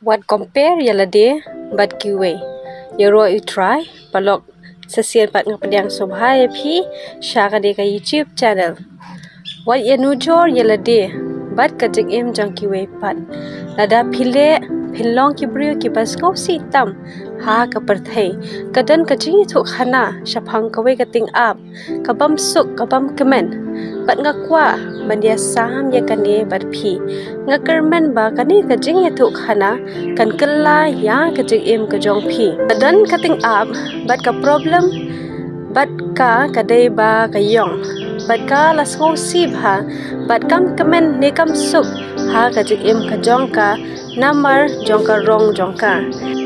What compare yalade but kiwe. Yaro you try palok sesian pat ngapadiang sobhai phi shaka de ka YouTube channel. What yanujor yalade but kajik em jang kiwe pat. Lada phile philong kibrio ki bas ngau si tam ha ka perthai kadan kajing thu khana shaphang kawe kating ap kabam suk kabam kemen bat ngakwa bandia sam ya kane bat phi ngakermen ba kane kajing ya thu khana kan kala ya kajing em kajong phi kadan kating ap bat ka problem bat ka kadai ba kayong bat ka lasgo si bha bat kam kemen ne kam suk ha kajing em kajong ka namar jongka rong jongka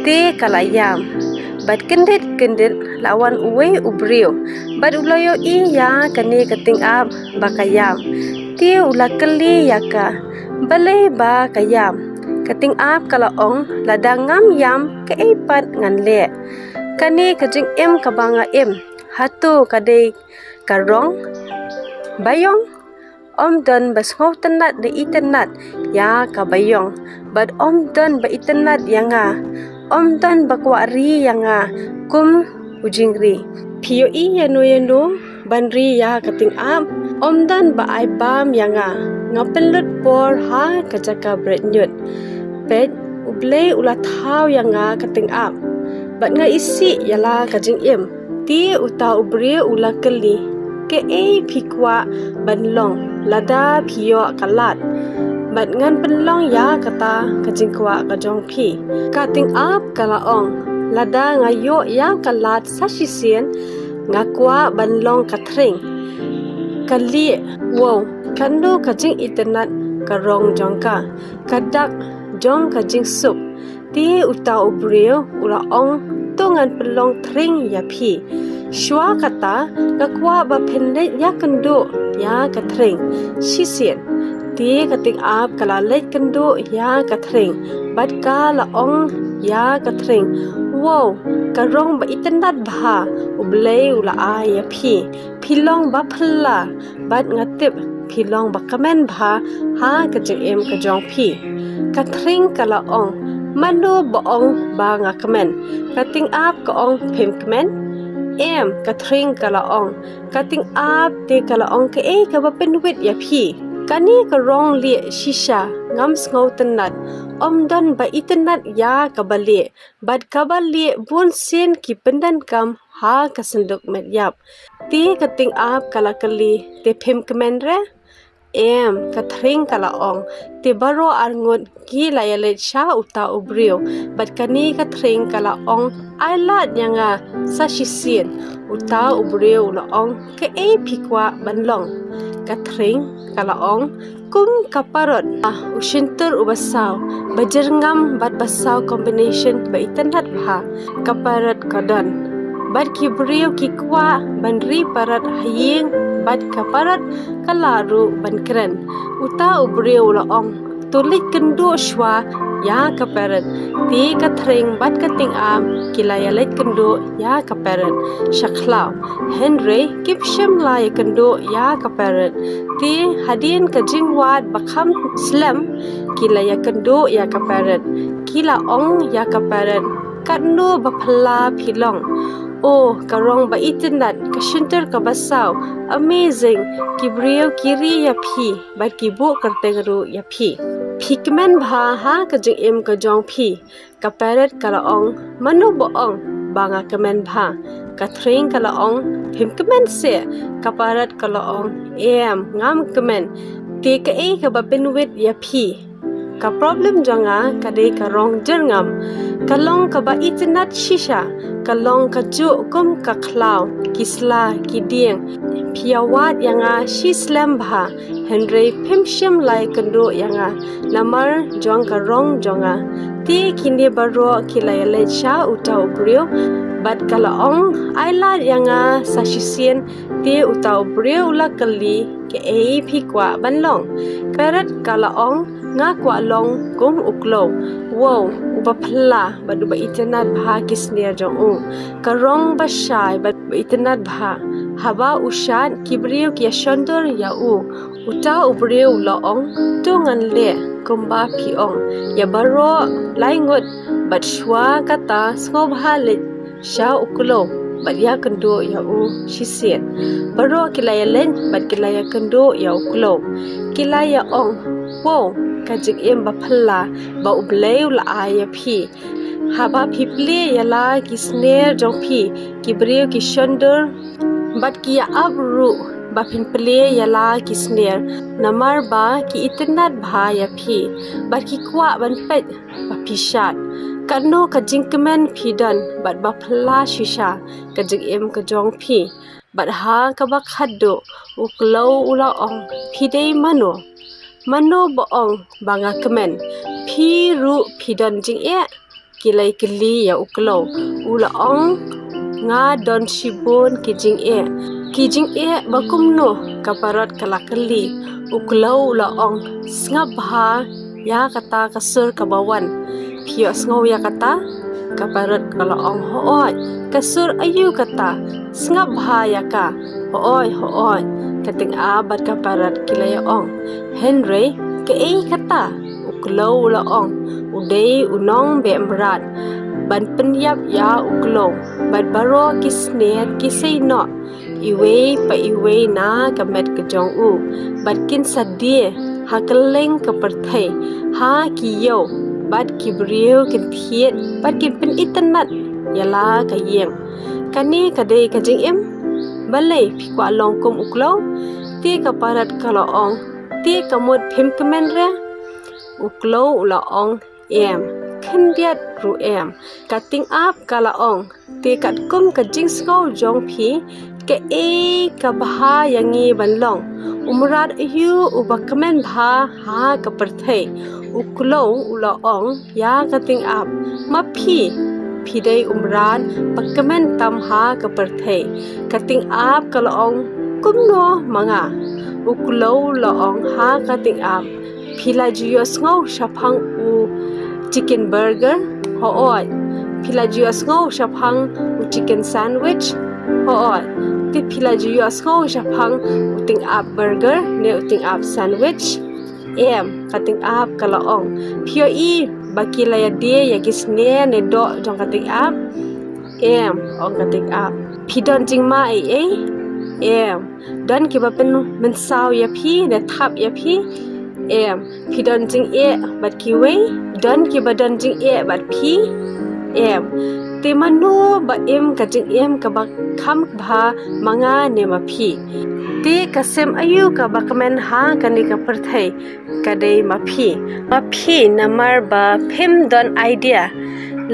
te kalayam bat kendit lawan uwe ubrio bat uloyo i ya kane kating ap bakayam te ulakali yaka balay ba kayam kating ap kalaong ladangam yam kaipat nganle kane kajing em kabanga em hatu kadai karong bayong om dan basngau tenat de itenat ya kabayong but om dan ba itenat yanga om dan bakwari yanga kum ujingri pio I yano banri ya kating am om dan ba ai bam yanga ngapelut por ha kajaka bread nyut pet uble ulat thau yanga kating am but nga isi yala kajing em ti uta ubre ulakali ke phikwa banlong lada phio kalat bat ngan penlong ya kata kajingkwa kajong phi kating ap kalaong lada ngayo ya kalat sasisien ngakwa banlong kathring kali wow kando kajing internet karong jongka kadak jong kajing sup ti uta ubreu ulaong tongan pelong thring ya phi shwa kata kakwa ba phenne ya kando ya kathring sisien ti kating ap kalalet kando ya kathring bat ka laong ya kathring wow karong ba itendat bha ublei ula ya phi philong ba phalla bat ngatip philong ba kamen bha ha kajing em kajong phi kathring kalaong mano boong ba nga kamen kating ap kaong phem kamen em kathring kalaong kating ap te kalaong ke ka ba penwit ya phi kani karong li shisha ngam ngau tenat om dan ba itenat ya kabali bad kabali bun sen ki pendan kam ha kasenduk medyap ti kating ap kalakali te phem kemendre em kathring kalaong te baro arngut ki layale sha uta ubrio bat kani kathring kalaong ailat yanga sashisien uta ubrio laong ke phikwa banlong kathring kalaong kum kaparot ushintur ubasaw bajerngam bat basaw combination ba itanat bha kaparot kadan bat kibrio kikwa banri parat haying bat kaparat kalaru bankren uta ubrio laong tulik kendo shwa ya kaparat ti kathring bat kating am kilayalet kendo ya kaparat shaklaw henry kipsham lay kendo ya kaparat ti hadin kajing wat bakham slam kilaya kendo ya kaparat kila ong ya kaparat kando baphala philong oh karong ba itenat kashinter kabasaw amazing kibrio kiri ya phi ba kibu kartengru ya phi phikmen bha ha kajing em kajong phi kaparat kalaong manu boong banga kemen bha kathring kalaong phimkemen se kaparat kalaong em ngam kemen te ka ka ba penwit ya phi ka problem jonga kade karong jerngam kalong ka ba itenat shisha kalong ka ju kum ka khlaw kisla kidieng phiawat yanga shislam bha henry phimshim lai kando yanga namar jong ka rong jonga ti kinde baro kilayale sha uta ubrio bat kalaong aila yanga sashisien ti uta ubrio la kali ke phikwa banlong karat kalaong nga kwa long kum uklo wow uba phla badu ba itenat bha kisniar jong karong ba shai ba itenat bha haba ushan kibrio kya shondor ya uta ubreu laong tungan le kumba piong ya baro lai ngot bat shwa kata sngop halit sha ukulo bat ya kendo ya u shisiet baro kilaya len bat kilaya kendo ya ukulo kilaya ong wo kajik em ba phalla ba ubleu la aya phi haba phiple ya la kisner jong phi kibreu ki shonder bat kia abru ba phinple ya la kisner namar ba ki itnat bha ya phi bat ki kwa ban pet ba pishat kano kajing kemen phidan bat ba phla shisha kajik em ka jong phi bat ha ka ba khaddo uklo ula ong phidei mano bo ong banga kemen phi ru phidan jing e kilai kili ya uklo ula ong nga don shibon kijing e bakumno kaparot kalakali uklo ula ong snga bha ya kata kasur kabawan phio sngo ya kata kaparot kala ong hooi kasur ayu kata snga bha ya ka hooi kating abat kaparat kilaya ong henry ke kata uklo ula ong udei unong be mrat ban penyap ya uklo bat baro kisnet kisei no iwe na kamet kejong u bat kin sadie hakeleng kaperthai ha kiyo bat kibriu kin thiet bat kin pen itanat yala kayeng kani kadai kajing em balai phikwa longkum uklo ti kaparat kalaong ti kamut phim kemen re uklo ula ong em khendiat ru em kating ap kalaong ti kat kum kajing sko jong phi ke ka bha yangi banlong umrat yu ubakmen bha ha kaperthai uklo ula ong ya kating ap ma phidei umran pakmen tam ha kaperthai kating ap kalaong kumno manga uklo ula ong ha kating ap philagios ngau shaphang u chicken burger hooi philagios ngau shaphang u chicken sandwich hooi ti philagios ngau shaphang u ting up burger ne u ting up sandwich em kating up kalaong phio i bakilaya dia ya kisne ne do jong kating up em ong kating up phidon jingma em don ki ba pen mensau ya phi ne thap ya phi em phidon jing bat ki wei don ki ba don jing bat phi em te manu ba em ka jing em ka ba kham bha manga ne ma phi te kasem ayu ka ba kamen ha kani ka perthai kadai ma phi namar ba phim don idea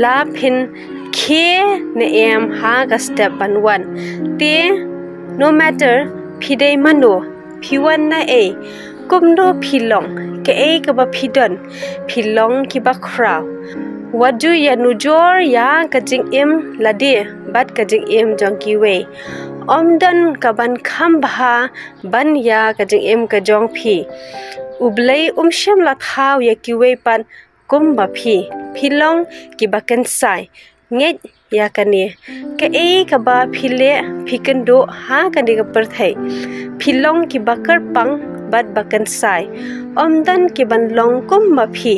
la phin khe ne em ha ka step 1 te no matter phidei mano phiwan na kumno philong ke ka ba phidon philong ki ba khraw wadu ya nujor ya kajing im lade bat kajing im jong ki we omdan kaban kham bha ban ya kajing im ka jong phi ublei shem la thaw ya ki we pan kum ba philong ki ba kan sai nget ya kani ke ka ba phile phikendo ha kani ka perthai philong ki bakar pang bat bakan sai omdan ki ban long kum ma phi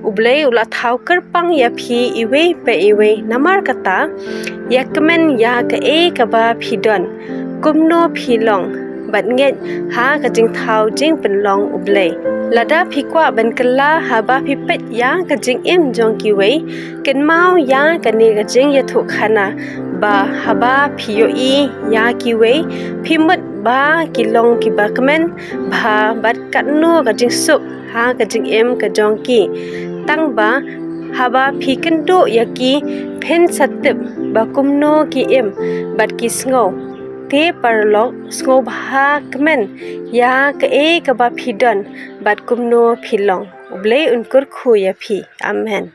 ublei ula thau kar pang ya phi iwe namar kata yakmen ya ka ba phidon kumno philong bat nget ha ka jing thau jing pen long ublei lada phikwa ban kala ha ba phi pet ya ka jing em jong ki we ken mau ya ka ne ka jing ya thu khana ba ha ba phiyo ya ki we phimut ba kilong ki ba kemen ba bat katno ka jing sup ha ka jing em ka jong ki tang ba haba phikendo yaki phen satip ba kumno ki em bat ki sngo te parlok sngo bha kemen ya ka ba phidon bat kumno philong ublei unkur khu ya phi amen